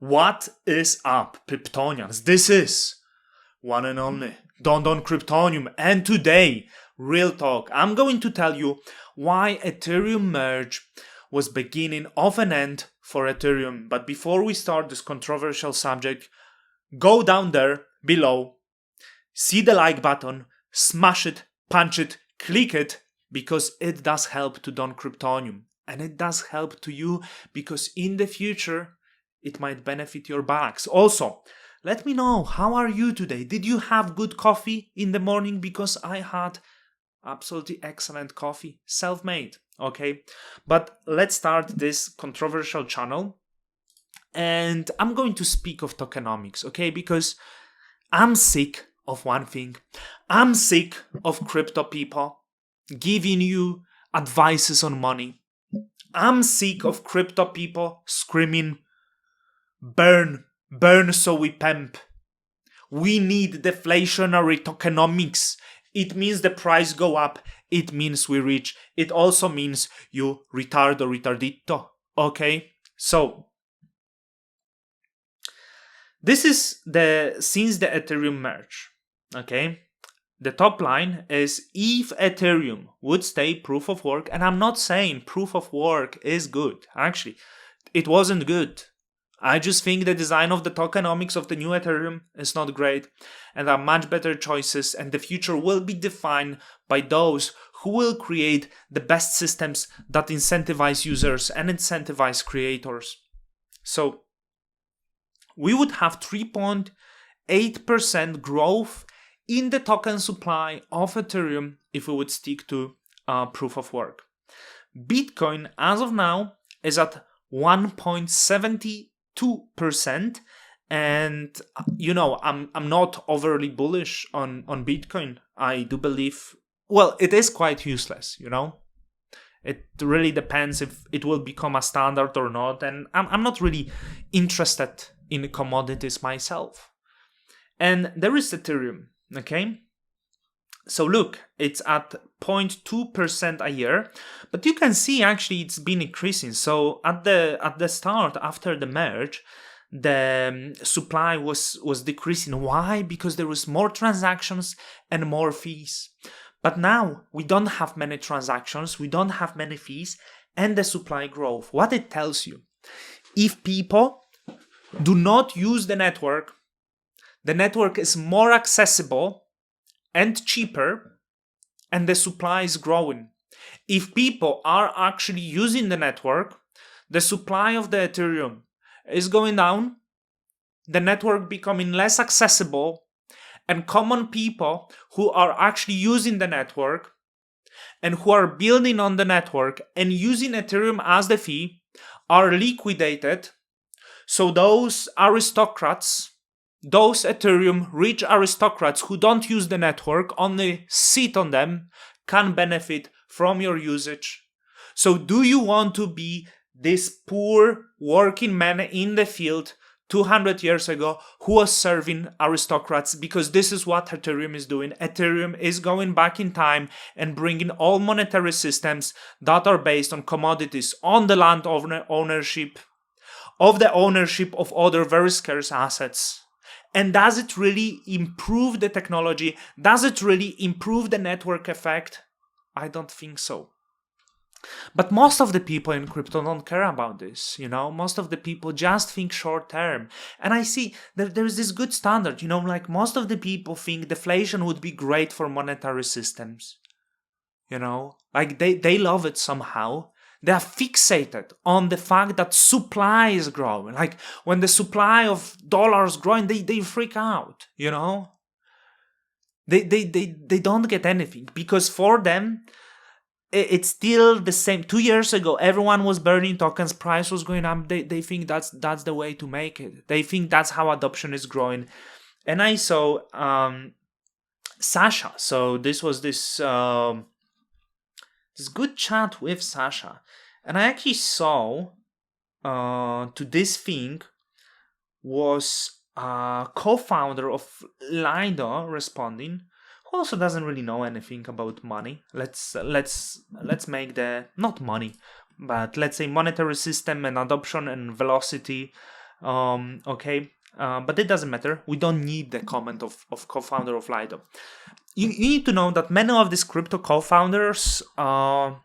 What is up, Kryptonians? This is one and only Don Kryptonium, and today, real talk, I'm going to tell you why Ethereum merge was beginning of an end for Ethereum. But before we start this controversial subject, go down there below, see the like button, smash it, punch it, click it, because it does help to Don Kryptonium. And it does help to you because in the future, it might benefit your bags. Also, let me know, how are you today? Did you have good coffee in the morning? Because I had absolutely excellent coffee, self-made, okay? But let's start this controversial channel. And I'm going to speak of tokenomics, okay? Because I'm sick of one thing. I'm sick of crypto people giving you advices on money. I'm sick of crypto people screaming, burn so we pump. We need deflationary tokenomics. It means the price go up. It means we reach. It also means you retardo retardito. Okay? So, this is since the Ethereum merge. Okay? The top line is if Ethereum would stay proof of work, and I'm not saying proof of work is good. Actually, it wasn't good. I just think the design of the tokenomics of the new Ethereum is not great, and there are much better choices, and the future will be defined by those who will create the best systems that incentivize users and incentivize creators. So, we would have 3.8% growth in the token supply of Ethereum if we would stick to proof of work. Bitcoin, as of now, is at 1.72%, and I'm not overly bullish on Bitcoin. I do believe, well, it is quite useless, It really depends if it will become a standard or not, and I'm not really interested in commodities myself. And there is Ethereum, okay? So look, it's at 0.2% a year, but you can see actually it's been increasing. So at the start, after the merge, the supply was decreasing. Why? Because there was more transactions and more fees. But now we don't have many transactions, we don't have many fees, and the supply growth. What it tells you, if people do not use the network is more accessible and cheaper, and the supply is growing. If people are actually using the network, the supply of the Ethereum is going down, the network becoming less accessible, and common people who are actually using the network and who are building on the network and using Ethereum as the fee are liquidated. So those aristocrats, those Ethereum rich aristocrats who don't use the network, only sit on them, can benefit from your usage. So do you want to be this poor working man in the field 200 years ago who was serving aristocrats? Because this is what Ethereum is doing. Ethereum is going back in time and bringing all monetary systems that are based on commodities, on the land ownership, of the ownership of other very scarce assets. And does it really improve the technology? Does it really improve the network effect? I don't think so. But most of the people in crypto don't care about this, Most of the people just think short term. And I see that there is this good standard, like most of the people think deflation would be great for monetary systems. Like they love it somehow. They are fixated on the fact that supply is growing. Like when the supply of dollars growing, they freak out, They don't get anything because for them, it's still the same. 2 years ago, everyone was burning tokens, price was going up. They think that's the way to make it. They think that's how adoption is growing. And I saw Sasha. So this was this good chat with Sasha. And I actually saw to this thing was a co-founder of Lido responding, who also doesn't really know anything about money. Let's make not money, but let's say monetary system and adoption and velocity Okay, but it doesn't matter. We don't need the comment of co-founder of Lido. You need to know that many of these crypto co-founders, I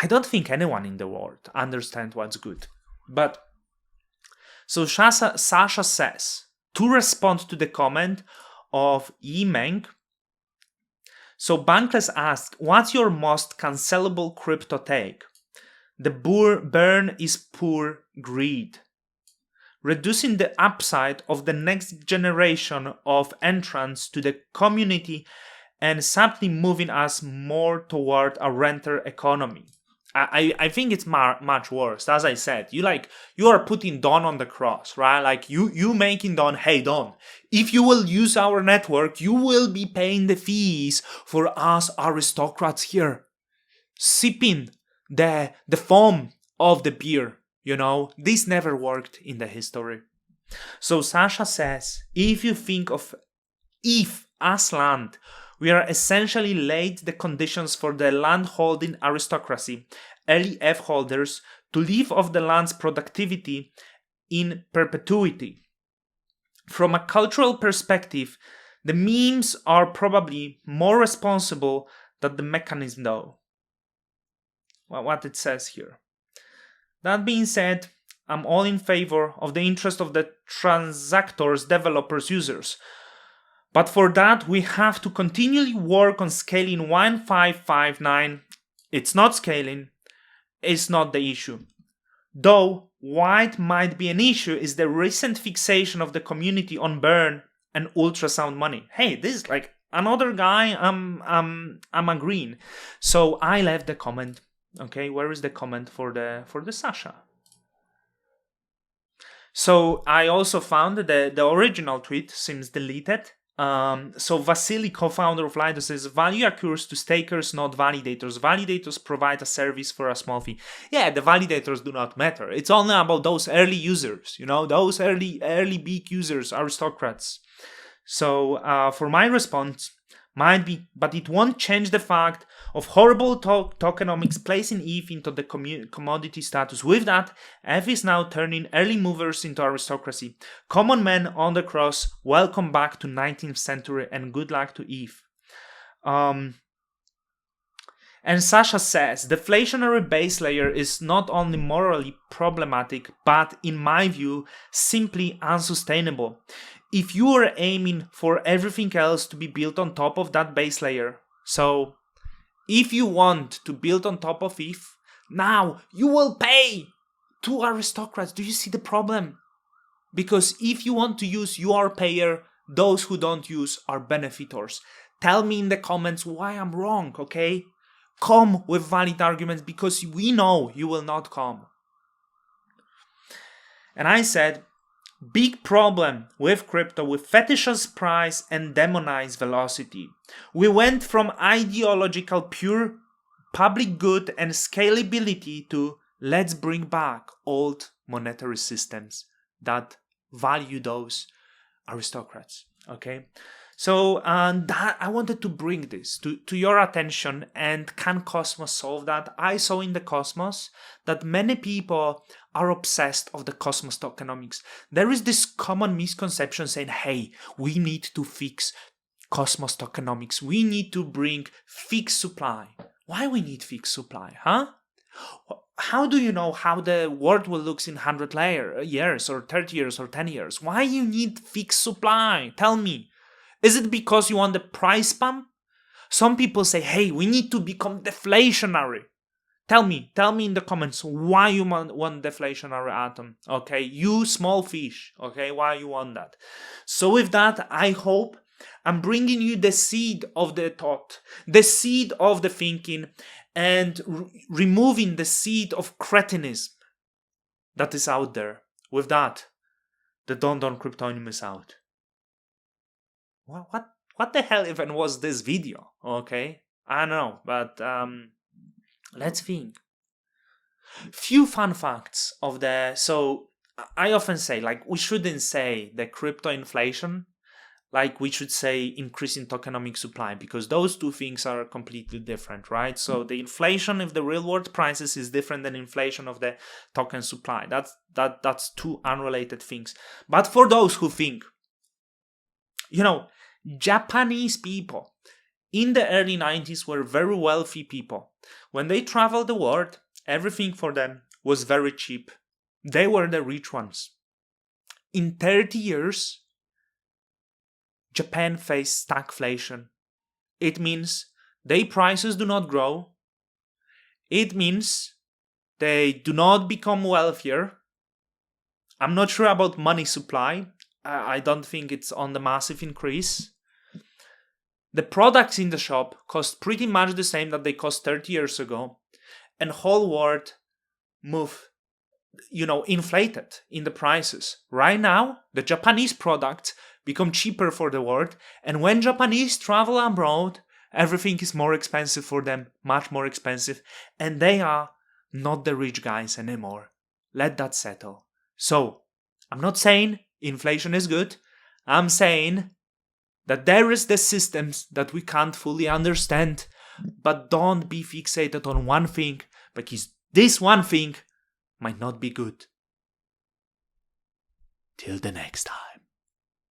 don't think anyone in the world understands what's good. But so Sasha says, to respond to the comment of Yimeng, so Bankless asked, what's your most cancelable crypto take? The burn is pure greed. Reducing the upside of the next generation of entrants to the community and simply moving us more toward a renter economy. I think it's much worse. As I said, you are putting Don on the cross, right? Like you making Don, hey Don, if you will use our network, you will be paying the fees for us aristocrats here, sipping the foam of the beer. This never worked in the history. So Sasha says, if you think of if as land, we are essentially laid the conditions for the landholding aristocracy, early F holders, to live off the land's productivity in perpetuity. From a cultural perspective, the memes are probably more responsible than the mechanism though. Well, what it says here. That being said, I'm all in favor of the interest of the transactors, developers, users. But for that, we have to continually work on scaling 1559. It's not scaling. It's not the issue. Though, what might be an issue is the recent fixation of the community on burn and ultrasound money. Hey, this is like another guy I'm agreeing. So I left the comment. Okay, where is the comment for the Sasha? So I also found that the original tweet seems deleted. So Vasily, co-founder of Lido, says value accrues to stakers, not validators. Validators provide a service for a small fee. Yeah, the validators do not matter. It's only about those early users, those early big users, aristocrats. So for my response, might be, but it won't change the fact of horrible tokenomics placing ETH into the commodity status. With that, ETH is now turning early movers into aristocracy. Common men on the cross, welcome back to 19th century and good luck to ETH. And Sasha says, deflationary base layer is not only morally problematic, but in my view, simply unsustainable. If you are aiming for everything else to be built on top of that base layer, so if you want to build on top of ETH, now you will pay to aristocrats. Do you see the problem? Because if you want to use, you are payer. Those who don't use are benefitors. Tell me in the comments why I'm wrong, okay? Come with valid arguments, because we know you will not come. And I said, big problem with crypto, with fetishize price and demonize velocity. We went from ideological pure public good and scalability to let's bring back old monetary systems that value those aristocrats. Okay, so that I wanted to bring this to your attention. And can Cosmos solve that? I saw in the Cosmos that many people are obsessed of the Cosmos tokenomics. There is this common misconception saying, hey, we need to fix Cosmos tokenomics. We need to bring fixed supply. Why we need fixed supply, huh? How do you know how the world will look in 100 years or 30 years or 10 years? Why you need fixed supply? Tell me. Is it because you want the price pump? Some people say, hey, we need to become deflationary. Tell me in the comments why you want deflationary atom. Okay, you small fish. Okay, why you want that? So with that, I hope I'm bringing you the seed of the thought, the seed of the thinking, and removing the seed of cretinism that is out there. With that, the Don Cryptonium is out. What the hell even was this video? Okay, I don't know, but let's think. Few fun facts of the. So I often say, like, we shouldn't say the crypto inflation. like we should say increasing tokenomic supply, because those two things are completely different, right? So the inflation of the real world prices is different than inflation of the token supply. That's two unrelated things. But for those who think, Japanese people in the early 90s were very wealthy people. When they traveled the world, everything for them was very cheap. They were the rich ones. In 30 years, Japan faced stagflation. It means their prices do not grow. It means they do not become wealthier. I'm not sure about money supply. I don't think it's on the massive increase. The products in the shop cost pretty much the same that they cost 30 years ago. And whole world inflated in the prices. Right now, the Japanese products become cheaper for the world. And when Japanese travel abroad, everything is more expensive for them, much more expensive. And they are not the rich guys anymore. Let that settle. So, I'm not saying inflation is good. I'm saying that there is the systems that we can't fully understand. But don't be fixated on one thing, because this one thing might not be good. Till the next time.